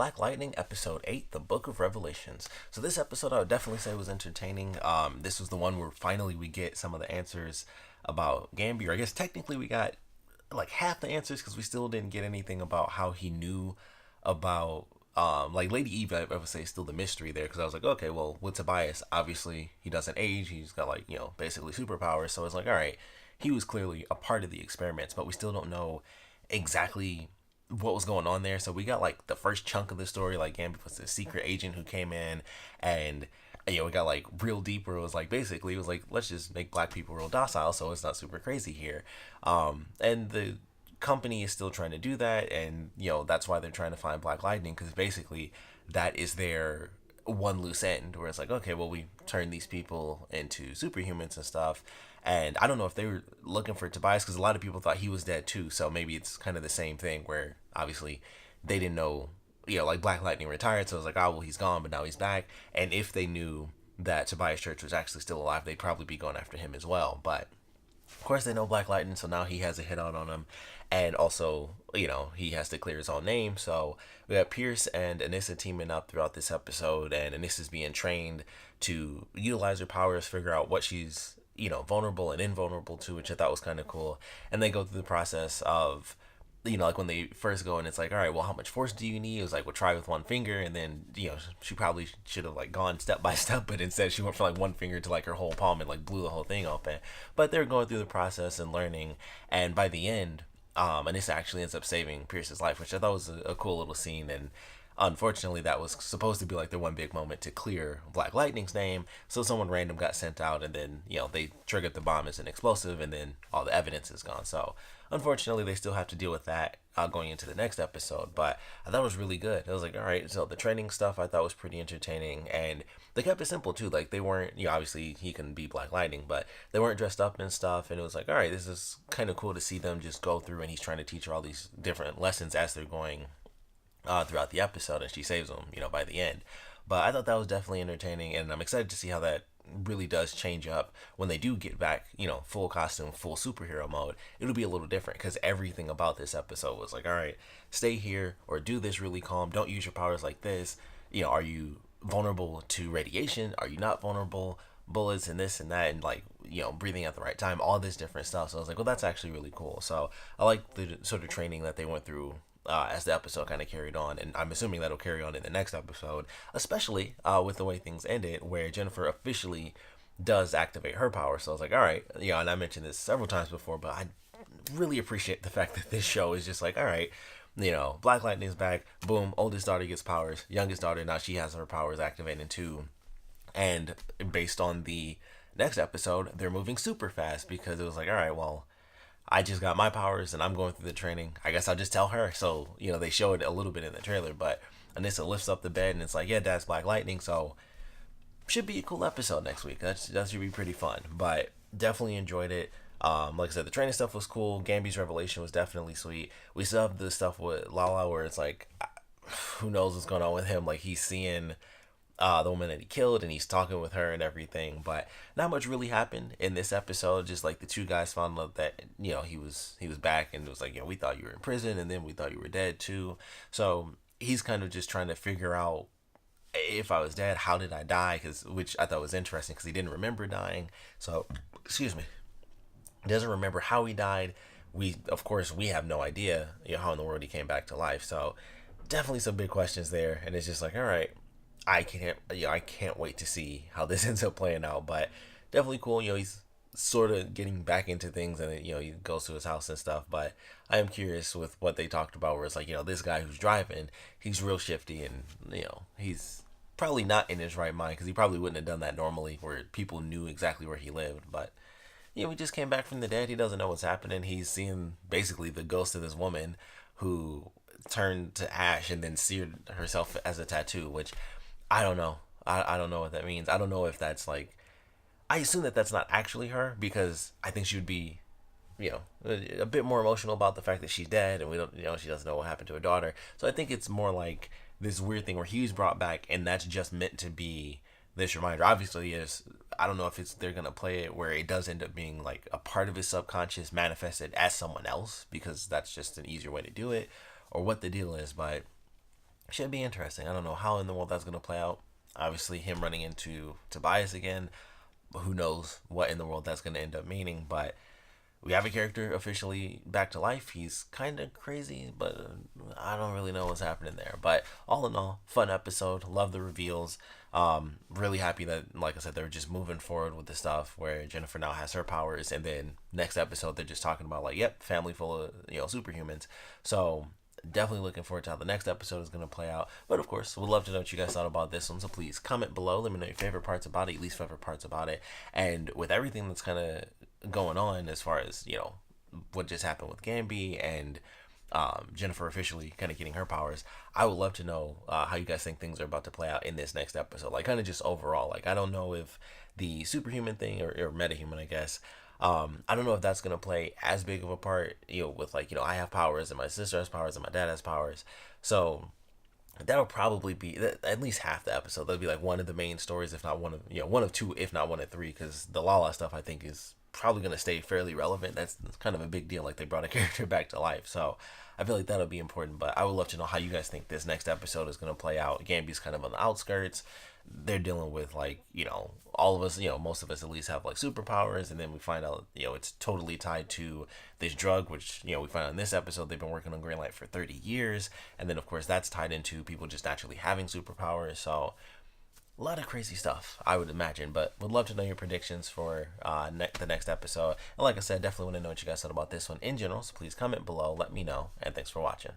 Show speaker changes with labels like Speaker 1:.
Speaker 1: Black Lightning, Episode 8, The Book of Revelations. So this episode I would definitely say was entertaining. This was the one where finally we get some of the answers about Gambi, or I guess technically we got like half the answers because we still didn't get anything about how he knew about like Lady Eve. I would say is still the mystery there, because I was like, okay, well, with Tobias, obviously he doesn't age, he's got like, basically superpowers, so it's like, all right, he was clearly a part of the experiments, but we still don't know exactly what was going on there. So we got like the first chunk of the story, like Gambi was the secret agent who came in, and we got like real deep where it was like, basically it was like, let's just make black people real docile so it's not super crazy here. And the company is still trying to do that, and that's why they're trying to find Black Lightning, because basically that is their one loose end, where it's like, okay, well, we turn these people into superhumans and stuff. And I don't know if they were looking for Tobias, because a lot of people thought he was dead too, so maybe it's kind of the same thing where obviously they didn't know, like Black Lightning retired, so it was like, oh well, he's gone, but now he's back. And if they knew that Tobias Church was actually still alive, they'd probably be going after him as well. But of course they know Black Lightning, so now he has a hit out on him. And also, he has to clear his own name. So we got Pierce and Anissa teaming up throughout this episode, and Anissa's being trained to utilize her powers, figure out what she's, vulnerable and invulnerable to, which I thought was kind of cool. And they go through the process of, like when they first go and it's like, all right, well, how much force do you need? It was like, well, try with one finger. And then, she probably should have like gone step by step, but instead she went from like one finger to like her whole palm and like blew the whole thing open. But they're going through the process and learning. And by the end, Anissa actually ends up saving Pierce's life, which I thought was a cool little scene. And unfortunately, that was supposed to be like their one big moment to clear Black Lightning's name. So someone random got sent out, and then they triggered the bomb as an explosive, and then all the evidence is gone. So unfortunately, they still have to deal with that going into the next episode. But I thought it was really good. It was like, all right, so the training stuff I thought was pretty entertaining, and they kept it simple too. Like they weren't, obviously he can be Black Lightning, but they weren't dressed up and stuff. And it was like, all right, this is kind of cool to see them just go through, and he's trying to teach her all these different lessons as they're going throughout the episode, and she saves them, by the end. But I thought that was definitely entertaining, and I'm excited to see how that really does change up when they do get back, full costume, full superhero mode. It'll be a little different, because everything about this episode was like, all right, stay here or do this really calm. Don't use your powers like this. Are you vulnerable to radiation? Are you not vulnerable? Bullets and this and that, and like, breathing at the right time, all this different stuff. So I was like, well, that's actually really cool. So I like the sort of training that they went through as the episode kind of carried on, and I'm assuming that'll carry on in the next episode, especially with the way things ended, where Jennifer officially does activate her power. So I was like, all right, and I mentioned this several times before, but I really appreciate the fact that this show is just like, all right, Black Lightning's back, boom, oldest daughter gets powers, youngest daughter, now she has her powers activated too. And based on the next episode, they're moving super fast, because it was like, all right, well, I just got my powers and I'm going through the training. I guess I'll just tell her. So, they show it a little bit in the trailer, but Anissa lifts up the bed and it's like, yeah, that's Black Lightning. So should be a cool episode next week. That should be pretty fun, but definitely enjoyed it. Like I said, the training stuff was cool. Gambi's revelation was definitely sweet. We still have the stuff with Lala where it's like, who knows what's going on with him. Like he's seeing the woman that he killed, and he's talking with her and everything, but not much really happened in this episode. Just like the two guys found out that he was back, and it was like, we thought you were in prison, and then we thought you were dead too. So he's kind of just trying to figure out, if I was dead, how did I die? Which I thought was interesting, because he didn't remember dying. So excuse me, he doesn't remember how he died. We have no idea how in the world he came back to life. So definitely some big questions there, and it's just like, all right, I can't wait to see how this ends up playing out. But definitely cool. He's sort of getting back into things, and he goes to his house and stuff. But I am curious with what they talked about, where it's like, this guy who's driving, he's real shifty, and he's probably not in his right mind, because he probably wouldn't have done that normally, where people knew exactly where he lived. But he just came back from the dead. He doesn't know what's happening. He's seeing basically the ghost of this woman who turned to ash and then seared herself as a tattoo, which I don't know. I don't know what that means. I don't know if that's like, I assume that that's not actually her, because I think she would be, a bit more emotional about the fact that she's dead, and we don't, she doesn't know what happened to her daughter. So I think it's more like this weird thing where he's brought back, and that's just meant to be this reminder. Obviously, I don't know if they're gonna play it where it does end up being like a part of his subconscious manifested as someone else, because that's just an easier way to do it, or what the deal is. But Should be interesting. I don't know how in the world that's going to play out. Obviously, him running into Tobias again, but who knows what in the world that's going to end up meaning. But we have a character officially back to life. He's kind of crazy, but I don't really know what's happening there. But all in all, fun episode. Love the reveals. Really happy that, like I said, they're just moving forward with the stuff where Jennifer now has her powers, and then next episode they're just talking about like, yep, family full of superhumans. So definitely looking forward to how the next episode is going to play out. But of course, we'd love to know what you guys thought about this one. So please comment below. Let me know your favorite parts about it, least favorite parts about it. And with everything that's kind of going on as far as, what just happened with Gambi and Jennifer officially kind of getting her powers, I would love to know how you guys think things are about to play out in this next episode. Like, kind of just overall. Like, I don't know if the superhuman thing or metahuman, I guess, I don't know if that's gonna play as big of a part, with like, I have powers and my sister has powers and my dad has powers. So that'll probably be at least half the episode. That'll be like one of the main stories, if not one of one of two, if not one of three. Because the Lala stuff, I think, is probably gonna stay fairly relevant. That's kind of a big deal. Like, they brought a character back to life, so I feel like that'll be important. But I would love to know how you guys think this next episode is gonna play out. Gambi's kind of on the outskirts. They're dealing with, like, all of us, most of us at least have like superpowers, and then we find out, it's totally tied to this drug, which, we find out in this episode they've been working on Greenlight for 30 years, and then of course that's tied into people just naturally having superpowers. So a lot of crazy stuff, I would imagine. But would love to know your predictions for the next episode. And like I said, definitely want to know what you guys thought about this one in general. So please comment below, let me know, and thanks for watching.